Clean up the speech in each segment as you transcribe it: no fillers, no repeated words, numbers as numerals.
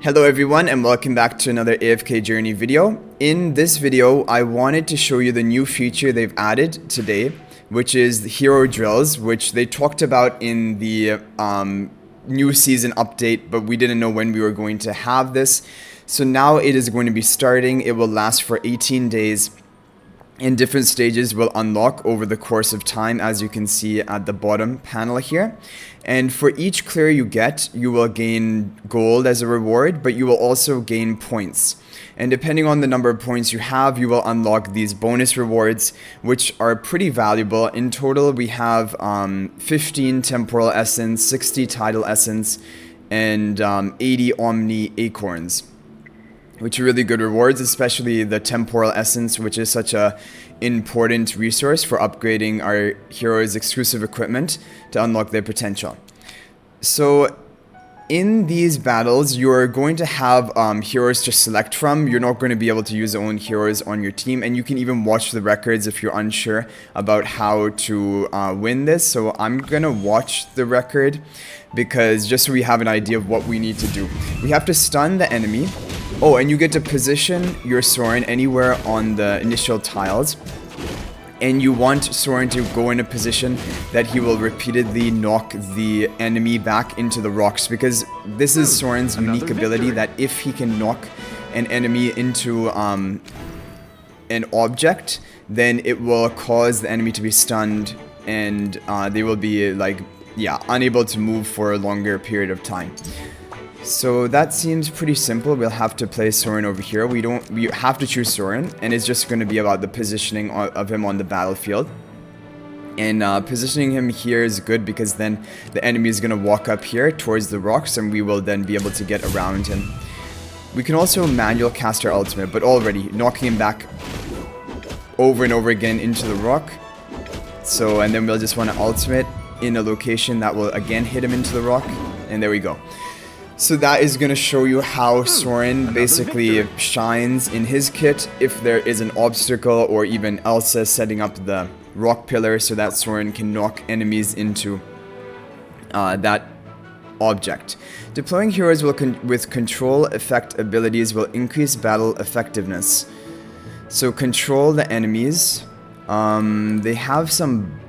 Hello everyone and welcome back to another AFK Journey video. In this video, I wanted to show you the new feature they've added today, which is the hero drills, which they talked about in the new season update, but we didn't know when we were going to have this. So now it is going to be starting. It will last for 18 days. And different stages will unlock over the course of time, as you can see at the bottom panel here. And for each clear you get, you will gain gold as a reward, but you will also gain points. And depending on the number of points you have, you will unlock these bonus rewards, which are pretty valuable. In total, we have 15 temporal essence, 60 tidal essence, and 80 omni acorns, which are really good rewards, especially the temporal essence, which is such a important resource for upgrading our heroes' exclusive equipment to unlock their potential. So in these battles, you're going to have heroes to select from. You're not going to be able to use your own heroes on your team, and you can even watch the records if you're unsure about how to win this. So I'm going to watch the record because just so we have an idea of what we need to do. We have to stun the enemy. Oh, and you get to position your Soren anywhere on the initial tiles. And you want Soren to go in a position that he will repeatedly knock the enemy back into the rocks, because this is Soren's unique ability that if he can knock an enemy into an object, then it will cause the enemy to be stunned and they will be unable to move for a longer period of time. So that seems pretty simple. We'll have to play Soren over here. We have to choose Soren, and it's just going to be about the positioning of him on the battlefield. And positioning him here is good because then the enemy is going to walk up here towards the rocks, and we will then be able to get around him. We can also manual cast our ultimate, but already knocking him back over and over again into the rock. So, and then we'll just want to ultimate in a location that will again hit him into the rock, and there we go. So that is going to show you how Soren basically shines in his kit if there is an obstacle, or even Elsa setting up the rock pillar so that Soren can knock enemies into that object. Deploying heroes with control effect abilities will increase battle effectiveness. So control the enemies. They have some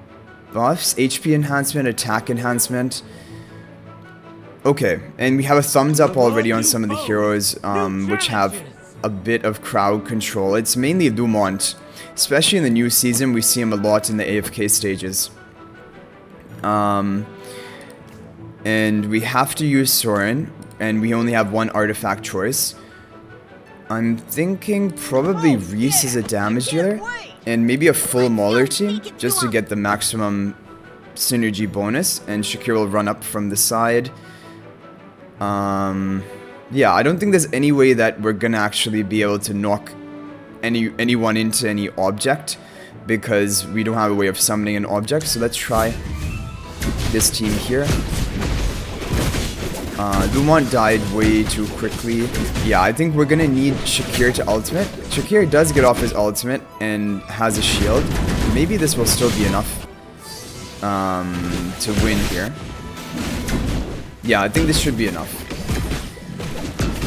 buffs, HP enhancement, attack enhancement. Okay, and we have a thumbs up already on some of the heroes, which have a bit of crowd control. It's mainly Lumont. Especially in the new season, we see him a lot in the AFK stages. And we have to use Soren, and we only have one artifact choice. I'm thinking probably Reese is a damage dealer, and maybe a full Mauler team, just to get the maximum synergy bonus, and Shakir will run up from the side. Yeah, I don't think there's any way that we're gonna actually be able to knock anyone into any object, because we don't have a way of summoning an object. So let's try this team here. Lumont died way too quickly. Yeah, I think we're gonna need Shakir to ultimate. Shakir does get off his ultimate and has a shield. Maybe this will still be enough to win here. Yeah, I think this should be enough.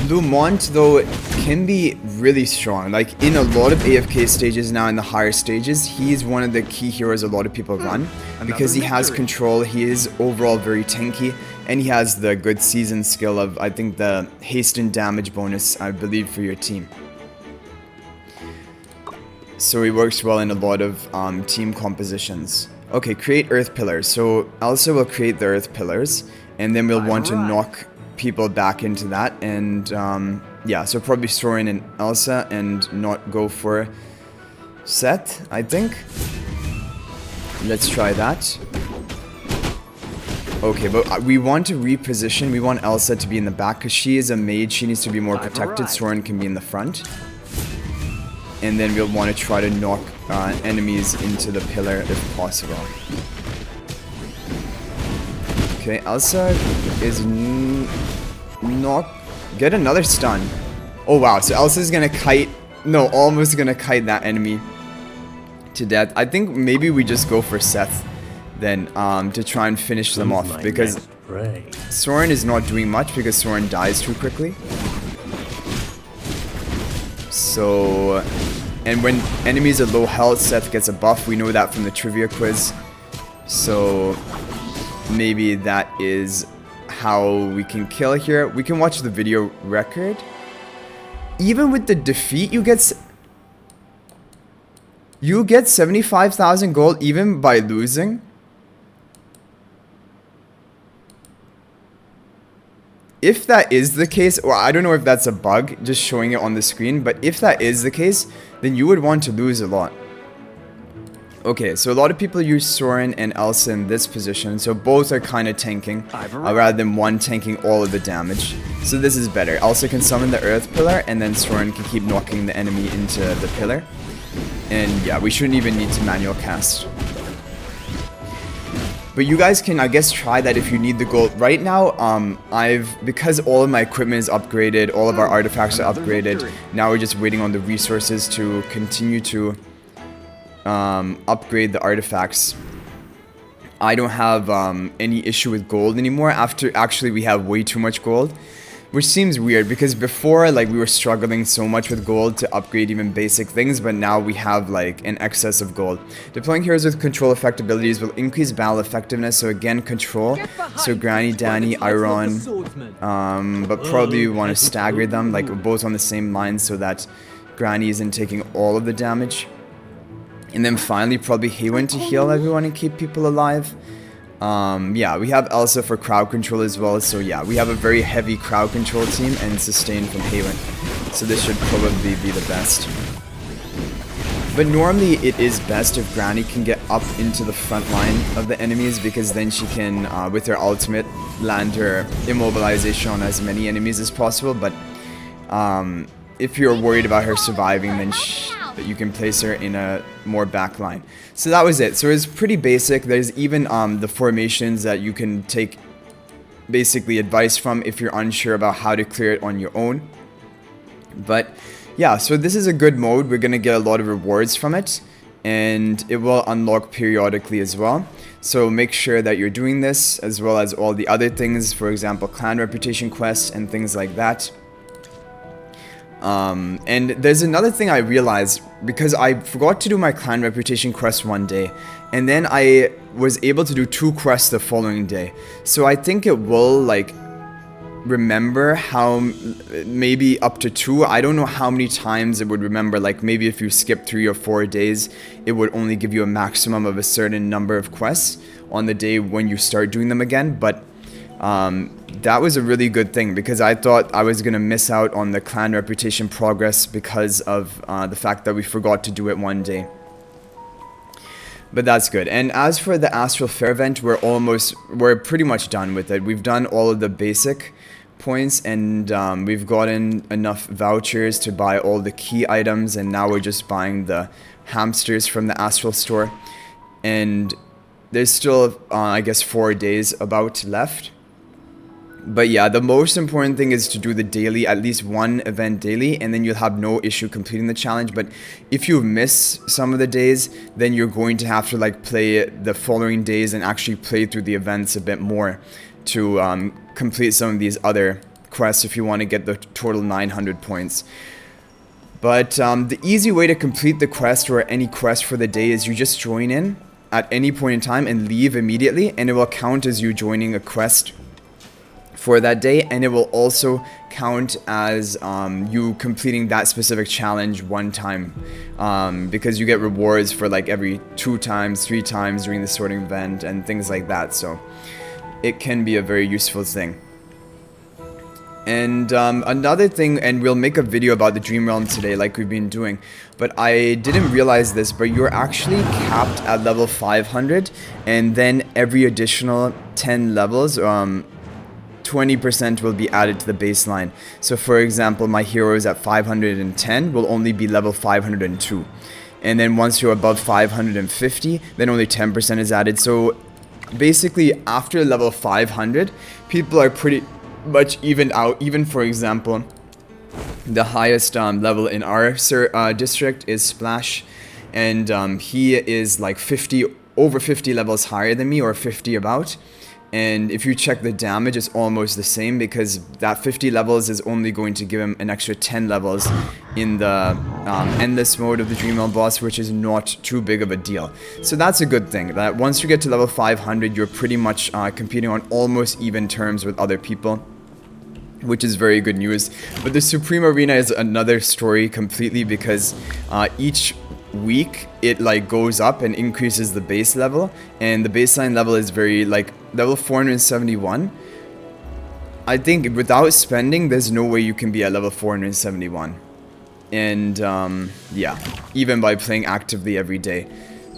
Lumont, though, can be really strong. Like, in a lot of AFK stages now, in the higher stages, he is one of the key heroes a lot of people run. Because he has control, he is overall very tanky, and he has the good season skill of, I think, the haste and damage bonus, I believe, for your team. So he works well in a lot of team compositions. Okay, create earth pillars. So Elsa will create the earth pillars, and then we'll want to knock people back into that. And yeah, so probably Soren and Elsa, and not go for Seth, I think. Let's try that. Okay, but we want to reposition. We want Elsa to be in the back because she is a mage. She needs to be more protected. Soren can be in the front. And then we'll want to try to knock enemies into the pillar if possible. Okay, Elsa is not... Get another stun. Oh wow, so Elsa's gonna kite... No, almost gonna kite that enemy to death. I think maybe we just go for Seth then, to try and finish them off, because Soren is not doing much because Soren dies too quickly. So, and when enemies are low health, Seth gets a buff. We know that from the trivia quiz. So, maybe that is how we can kill here. We can watch the video record. Even with the defeat, you get 75,000 gold even by losing. If that is the case, or I don't know if that's a bug, just showing it on the screen, but if that is the case, then you would want to lose a lot. Okay, so a lot of people use Soren and Elsa in this position, so both are kind of tanking, rather than one tanking all of the damage. So this is better. Elsa can summon the Earth Pillar, and then Soren can keep knocking the enemy into the pillar. And yeah, we shouldn't even need to manual cast. But you guys can, I guess, try that if you need the gold. Right now, because all of my equipment is upgraded, all of our artifacts are upgraded, now we're just waiting on the resources to continue to upgrade the artifacts. I don't have any issue with gold anymore. Actually, we have way too much gold. Which seems weird, because before, like, we were struggling so much with gold to upgrade even basic things, but now we have, like, an excess of gold. Deploying heroes with control effect abilities will increase battle effectiveness, so again, control. So Granny, Danny, Iron, but probably we want to stagger them, like, both on the same line so that Granny isn't taking all of the damage. And then finally, probably Haywin to heal everyone and keep people alive. Yeah, we have Elsa for crowd control as well, so yeah, we have a very heavy crowd control team and sustain from Haywin. So this should probably be the best. But normally it is best if Granny can get up into the front line of the enemies, because then she can, with her ultimate, land her immobilization on as many enemies as possible. But if you're worried about her surviving, then you can place her in a more back line. So that was it. So it's pretty basic. There's even the formations that you can take basically advice from if you're unsure about how to clear it on your own. But yeah, so this is a good mode. We're gonna get a lot of rewards from it, and it will unlock periodically as well. So make sure that you're doing this, as well as all the other things, for example, clan reputation quests and things like that. And there's another thing I realized, because I forgot to do my clan reputation quest one day, and then I was able to do 2 quests the following day. So I think it will, like, remember how, maybe up to 2, I don't know how many times it would remember. Like, maybe if you skip 3 or 4 days, it would only give you a maximum of a certain number of quests on the day when you start doing them again. But that was a really good thing, because I thought I was gonna miss out on the clan reputation progress because of the fact that we forgot to do it one day. But that's good. And as for the Astral Fair event, we're pretty much done with it. We've done all of the basic points, and we've gotten enough vouchers to buy all the key items, and now we're just buying the hamsters from the Astral store. And there's still, I guess, 4 days about left. But yeah, the most important thing is to do the daily, at least one event daily, and then you'll have no issue completing the challenge. But if you miss some of the days, then you're going to have to, like, play the following days and actually play through the events a bit more to complete some of these other quests if you want to get the total 900 points. But the easy way to complete the quest, or any quest for the day, is you just join in at any point in time and leave immediately, and it will count as you joining a quest for that day, and it will also count as you completing that specific challenge one time, because you get rewards for, like, every 2 times, 3 times during the sorting event and things like that. So it can be a very useful thing. And another thing, and we'll make a video about the Dream Realm today like we've been doing, but I didn't realize this, but you're actually capped at level 500, and then every additional 10 levels 20% will be added to the baseline. So for example, my heroes at 510 will only be level 502. And then once you're above 550, then only 10% is added. So basically, after level 500, people are pretty much evened out. Even, for example, the highest level in our district is Splash, and he is like over 50 levels higher than me, or 50 about. And if you check the damage, it's almost the same, because that 50 levels is only going to give him an extra 10 levels in the endless mode of the Dream Realm boss, which is not too big of a deal. So that's a good thing, that once you get to level 500, you're pretty much competing on almost even terms with other people, which is very good news. But the Supreme Arena is another story completely, because each week it like goes up and increases the base level, and the baseline level is very like level 471. I think without spending, there's no way you can be at level 471. And yeah, even by playing actively every day.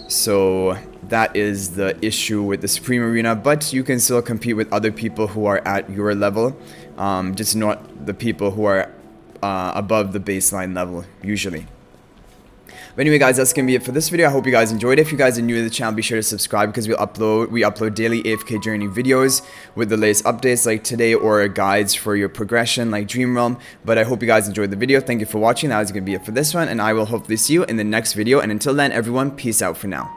So that is the issue with the Supreme Arena, but you can still compete with other people who are at your level, just not the people who are above the baseline level usually. But anyway, guys, that's gonna be it for this video. I hope you guys enjoyed it. If you guys are new to the channel, be sure to subscribe, because we upload daily AFK Journey videos with the latest updates like today, or guides for your progression like Dream Realm. But I hope you guys enjoyed the video. Thank you for watching. That was gonna be it for this one, and I will hopefully see you in the next video. And until then, everyone, peace out for now.